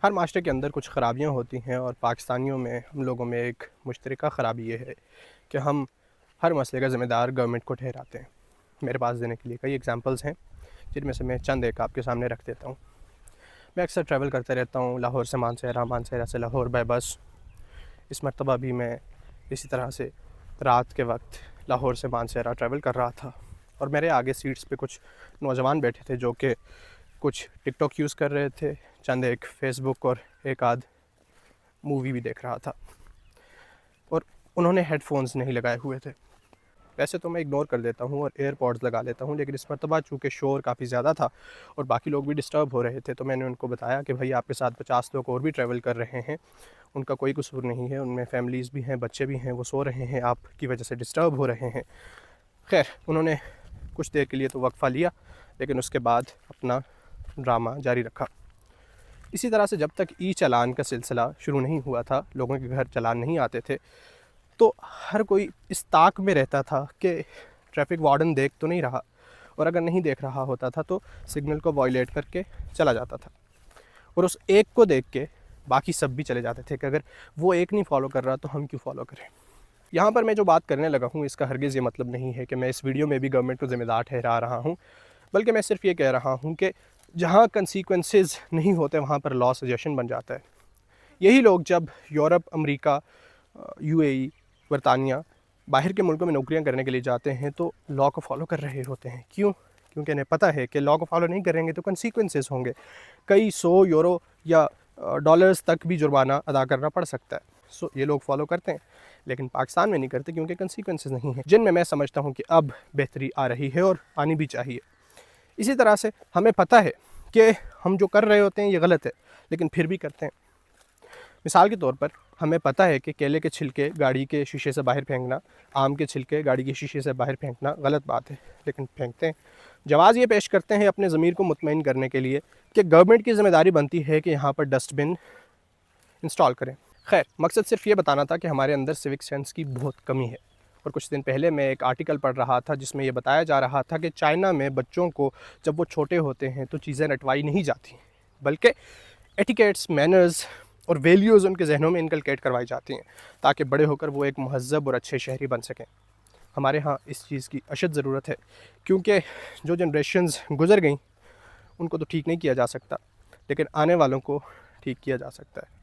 ہر معاشرے کے اندر کچھ خرابیاں ہوتی ہیں، اور پاکستانیوں میں ہم لوگوں میں ایک مشترکہ خرابی یہ ہے کہ ہم ہر مسئلے کا ذمہ دار گورنمنٹ کو ٹھہراتے ہیں۔ میرے پاس دینے کے لیے کئی ایگزامپلس ہیں، جن میں سے میں چند ایک آپ کے سامنے رکھ دیتا ہوں۔ میں اکثر ٹریول کرتے رہتا ہوں، لاہور سے مانسہرہ، مانسہرہ سے لاہور بائی بس۔ اس مرتبہ بھی میں اسی طرح سے رات کے وقت لاہور سے مانسہرہ ٹریول کر رہا تھا، اور میرے آگے سیٹس پہ کچھ نوجوان بیٹھے تھے جو کہ کچھ ٹک ٹاک یوز کر رہے تھے، چند ایک فیس بک اور ایک آدھ مووی بھی دیکھ رہا تھا، اور انہوں نے ہیڈ فونز نہیں لگائے ہوئے تھے۔ ویسے تو میں اگنور کر دیتا ہوں اور ایئر پوڈز لگا لیتا ہوں، لیکن اس مرتبہ چونکہ شور کافی زیادہ تھا اور باقی لوگ بھی ڈسٹرب ہو رہے تھے، تو میں نے ان کو بتایا کہ بھائی آپ کے ساتھ 50 لوگ اور بھی ٹریول کر رہے ہیں، ان کا کوئی قصور نہیں ہے، ان میں فیملیز بھی ہیں، بچے بھی ہیں، وہ سو رہے ہیں، آپ کی وجہ سے ڈسٹرب ہو رہے ہیں۔ خیر، انہوں نے کچھ دیر کے لیے تو وقفہ لیا، لیکن اس کے بعد اپنا ڈرامہ جاری رکھا۔ اسی طرح سے جب تک ای چالان کا سلسلہ شروع نہیں ہوا تھا، لوگوں کے گھر چالان نہیں آتے تھے، تو ہر کوئی اس طاق میں رہتا تھا کہ ٹریفک وارڈن دیکھ تو نہیں رہا، اور اگر نہیں دیکھ رہا ہوتا تھا تو سگنل کو وائلیٹ کر کے چلا جاتا تھا، اور اس ایک کو دیکھ کے باقی سب بھی چلے جاتے تھے کہ اگر وہ ایک نہیں فالو کر رہا تو ہم کیوں فالو کریں۔ یہاں پر میں جو بات کرنے لگا ہوں، اس کا ہرگز یہ مطلب نہیں ہے کہ میں اس ویڈیو میں بھی گورنمنٹ کو ذمہ دار ٹھہرا رہا ہوں، بلکہ میں صرف یہ کہہ رہا ہوں کہ جہاں کنسیکوینسز نہیں ہوتے وہاں پر لا سجیشن بن جاتا ہے۔ یہی لوگ جب یورپ، امریکہ، یو اے ای، برطانیہ، باہر کے ملکوں میں نوکریاں کرنے کے لیے جاتے ہیں تو لا کو فالو کر رہے ہوتے ہیں۔ کیوں؟ کیونکہ انہیں پتہ ہے کہ لا کو فالو نہیں کریں گے تو کنسیکوینسز ہوں گے، کئی 100 یورو یا ڈالرز تک بھی جرمانہ ادا کرنا پڑ سکتا ہے۔ یہ لوگ فالو کرتے ہیں، لیکن پاکستان میں نہیں کرتے کیونکہ کنسیکوینسز نہیں ہیں، جن میں سمجھتا ہوں کہ اب بہتری آ رہی ہے اور آنی بھی چاہیے۔ اسی طرح سے ہمیں پتہ ہے کہ ہم جو کر رہے ہوتے ہیں یہ غلط ہے، لیکن پھر بھی کرتے ہیں۔ مثال کے طور پر ہمیں پتہ ہے کہ کیلے کے چھلکے گاڑی کے شیشے سے باہر پھینکنا، آم کے چھلکے گاڑی کے شیشے سے باہر پھینکنا غلط بات ہے، لیکن پھینکتے ہیں۔ جواز یہ پیش کرتے ہیں اپنے ضمیر کو مطمئن کرنے کے لیے کہ گورنمنٹ کی ذمہ داری بنتی ہے کہ یہاں پر ڈسٹ بن انسٹال کریں۔ خیر، مقصد صرف یہ بتانا تھا کہ ہمارے اندر سیوک سینس کی بہت کمی ہے۔ اور کچھ دن پہلے میں ایک آرٹیکل پڑھ رہا تھا جس میں یہ بتایا جا رہا تھا کہ چائنا میں بچوں کو جب وہ چھوٹے ہوتے ہیں تو چیزیں رٹوائی نہیں جاتی، بلکہ ایٹیکیٹس، مینرز اور ویلیوز ان کے ذہنوں میں انکلکیٹ کروائی جاتی ہیں تاکہ بڑے ہو کر وہ ایک مہذب اور اچھے شہری بن سکیں۔ ہمارے ہاں اس چیز کی اشد ضرورت ہے، کیونکہ جو جنریشنز گزر گئیں ان کو تو ٹھیک نہیں کیا جا سکتا، لیکن آنے والوں کو ٹھیک کیا جا سکتا ہے۔